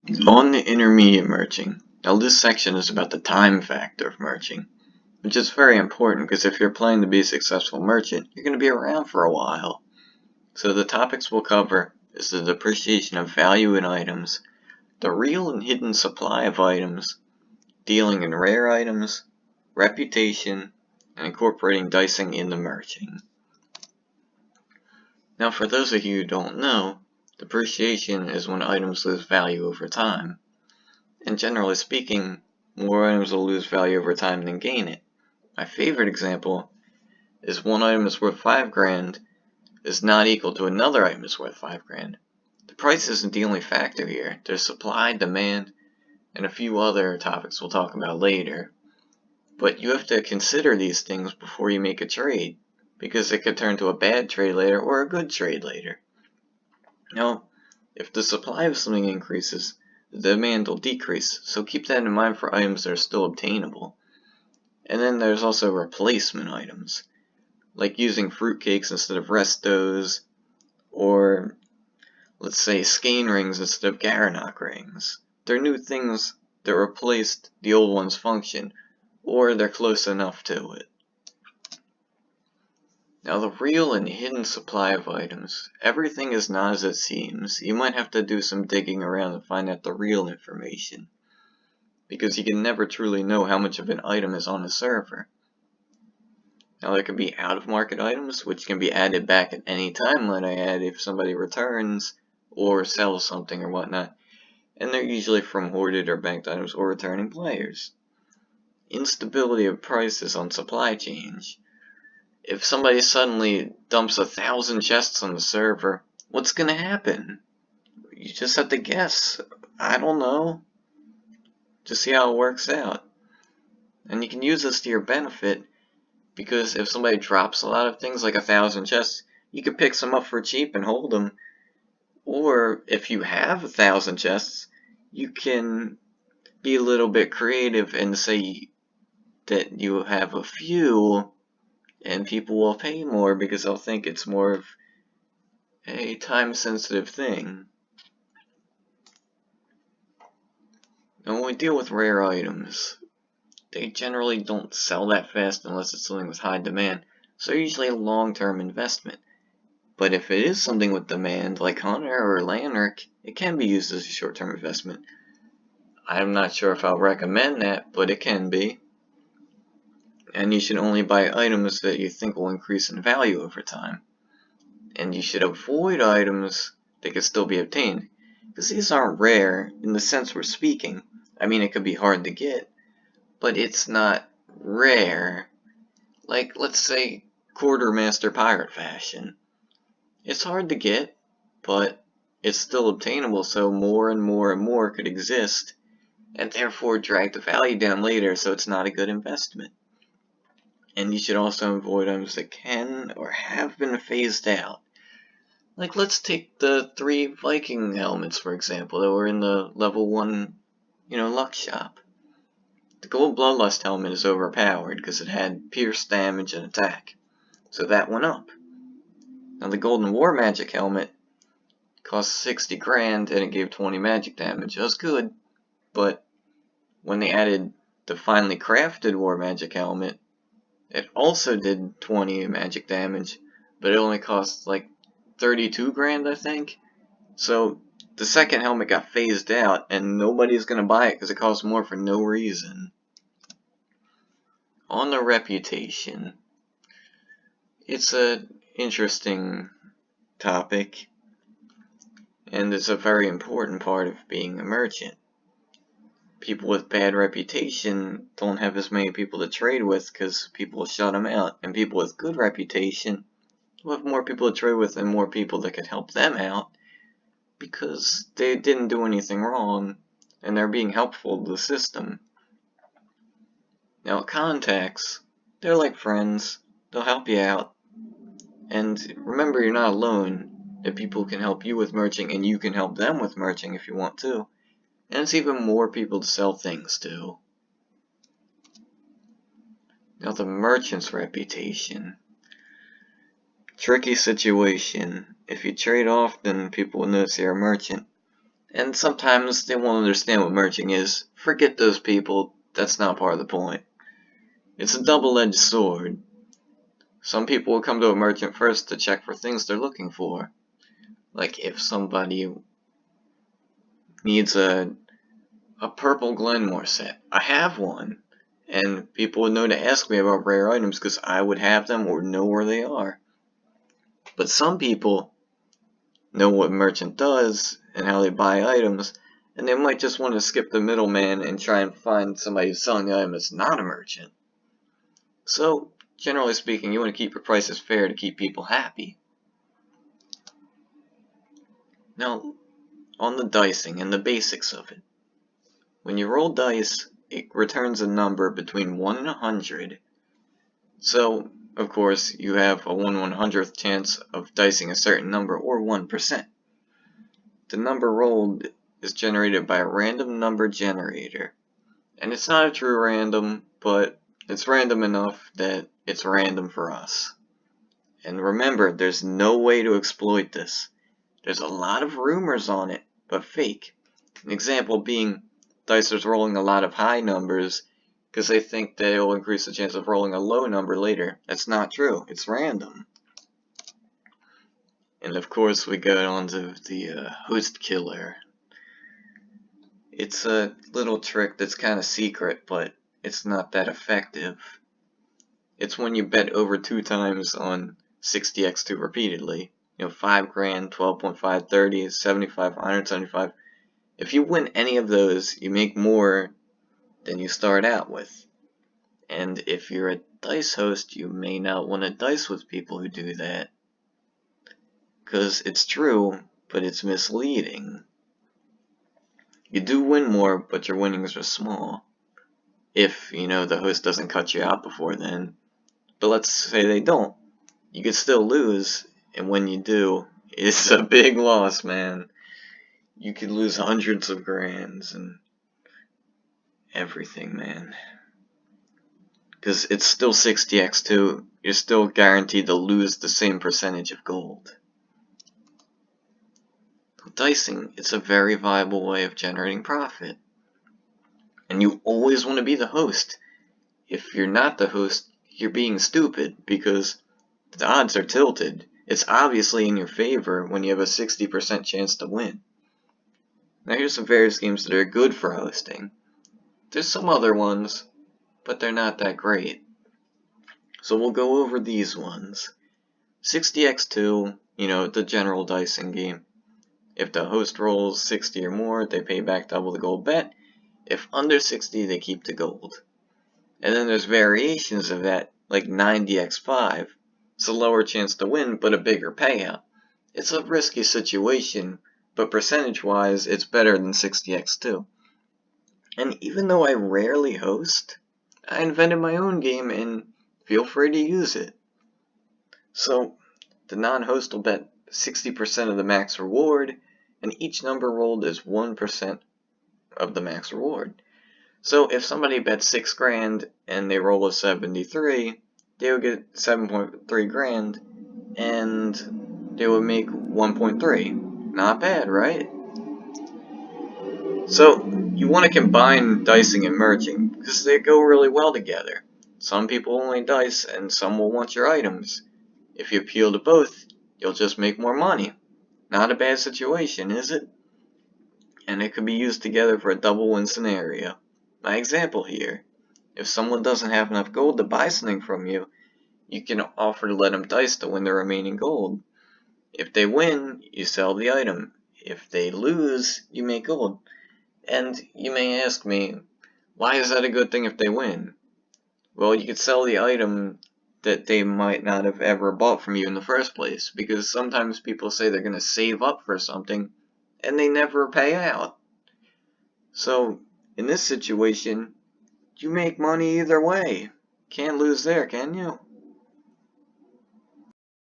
On the intermediate merging. Now this section is about the time factor of merging, which is very important because if you're planning to be a successful merchant, you're going to be around for a while. So the topics we'll cover is the depreciation of value in items, the real and hidden supply of items, dealing in rare items, reputation, and incorporating dicing into merging. Now for those of you who don't know, depreciation is when items lose value over time. And generally speaking, more items will lose value over time than gain it. My favorite example is one item is worth 5 grand is not equal to another item is worth 5 grand. The price isn't the only factor here. There's supply, demand, and a few other topics we'll talk about later. But you have to consider these things before you make a trade, because it could turn to a bad trade later or a good trade later. Now, if the supply of something increases, the demand will decrease, so keep that in mind for items that are still obtainable. And then there's also replacement items, like using fruitcakes instead of restos, or let's say skein rings instead of Garanok rings. They're new things that replaced the old one's function, or they're close enough to it. Now the real and hidden supply of items. Everything is not as it seems. You might have to do some digging around to find out the real information, because you can never truly know how much of an item is on a server. Now there can be out-of-market items, which can be added back at any time, like I add if somebody returns or sells something or whatnot, and they're usually from hoarded or banked items or returning players. Instability of prices on supply change. If somebody suddenly dumps 1,000 chests on the server, what's gonna happen? You just have to guess. I don't know. Just see how it works out. And you can use this to your benefit, because if somebody drops a lot of things like 1,000 chests, you can pick some up for cheap and hold them. Or if you have 1,000 chests, you can be a little bit creative and say that you have a few, and people will pay more because they'll think it's more of a time-sensitive thing. Now when we deal with rare items, they generally don't sell that fast unless it's something with high demand, so they're usually a long-term investment. But if it is something with demand, like Hunter or Lanric, it can be used as a short-term investment. I'm not sure if I'll recommend that, but it can be. And you should only buy items that you think will increase in value over time. And you should avoid items that can still be obtained, because these aren't rare in the sense we're speaking. I mean, it could be hard to get, but it's not rare. Like, let's say, Quartermaster Pirate Fashion. It's hard to get, but it's still obtainable, so more and more and more could exist, and therefore drag the value down later, so it's not a good investment. And you should also avoid items that can or have been phased out. Like, let's take the 3 Viking helmets, for example, that were in the level 1, luck shop. The Gold Bloodlust helmet is overpowered because it had pierce damage and attack, so that went up. Now the Golden War Magic helmet cost 60 grand and it gave 20 magic damage. That was good, but when they added the finely crafted War Magic helmet, it also did 20 magic damage, but it only cost like 32 grand, I think. So the second helmet got phased out, and nobody's gonna buy it because it costs more for no reason. On the reputation, it's an interesting topic, and it's a very important part of being a merchant. People with bad reputation don't have as many people to trade with because people will shut them out, and people with good reputation will have more people to trade with and more people that could help them out because they didn't do anything wrong and they're being helpful to the system. Now contacts, they're like friends. They'll help you out. And remember, you're not alone. That people can help you with merching and you can help them with merching if you want to. And it's even more people to sell things to. Now the merchant's reputation. Tricky situation. If you trade often, people will notice you're a merchant. And sometimes they won't understand what merching is. Forget those people, that's not part of the point. It's a double-edged sword. Some people will come to a merchant first to check for things they're looking for. Like if somebody needs a purple Glenmore set. I have one. And people would know to ask me about rare items because I would have them or know where they are. But some people know what merchant does and how they buy items, and they might just want to skip the middleman and try and find somebody who's selling the item that's not a merchant. So, generally speaking, you want to keep your prices fair to keep people happy. Now, on the dicing and the basics of it. When you roll dice, it returns a number between 1 and 100. So, of course, you have a 1/100th chance of dicing a certain number, or 1%. The number rolled is generated by a random number generator. And it's not a true random, but it's random enough that it's random for us. And remember, there's no way to exploit this. There's a lot of rumors on it, but fake. An example being, dicers rolling a lot of high numbers because they think that it'll increase the chance of rolling a low number later. That's not true. It's random. And of course we go on to the host killer. It's a little trick that's kind of secret, but it's not that effective. It's when you bet over 2 times on 60x2 repeatedly. 5 grand, 12.5, 30, 75, 175. If you win any of those, you make more than you start out with. And if you're a dice host, you may not want to dice with people who do that. Because it's true, but it's misleading. You do win more, but your winnings are small. If, the host doesn't cut you out before then. But let's say they don't. You could still lose, and when you do, it's a big loss, man. You could lose hundreds of grands and everything, man. Because it's still 60x2, you're still guaranteed to lose the same percentage of gold. Dicing, it's a very viable way of generating profit. And you always want to be the host. If you're not the host, you're being stupid, because the odds are tilted. It's obviously in your favor when you have a 60% chance to win. Now here's some various games that are good for hosting. There's some other ones, but they're not that great. So we'll go over these ones. 60x2, the general dicing game. If the host rolls 60 or more, they pay back double the gold bet. If under 60, they keep the gold. And then there's variations of that, like 90x5. It's a lower chance to win, but a bigger payout. It's a risky situation, but percentage-wise, it's better than 60x2. And even though I rarely host, I invented my own game and feel free to use it. So, the non-host will bet 60% of the max reward, and each number rolled is 1% of the max reward. So if somebody bets 6 grand and they roll a 73, they will get 7.3 grand and they will make 1.3. Not bad, right? So you want to combine dicing and merging because they go really well together. Some people only dice and some will want your items. If you appeal to both, you'll just make more money. Not a bad situation, is it? And it could be used together for a double win scenario. My example here, if someone doesn't have enough gold to buy something from you, you can offer to let them dice to win the remaining gold. If they win, you sell the item. If they lose, you make gold. And you may ask me, why is that a good thing if they win? Well, you could sell the item that they might not have ever bought from you in the first place, because sometimes people say they're going to save up for something, and they never pay out. So, in this situation, you make money either way. Can't lose there, can you?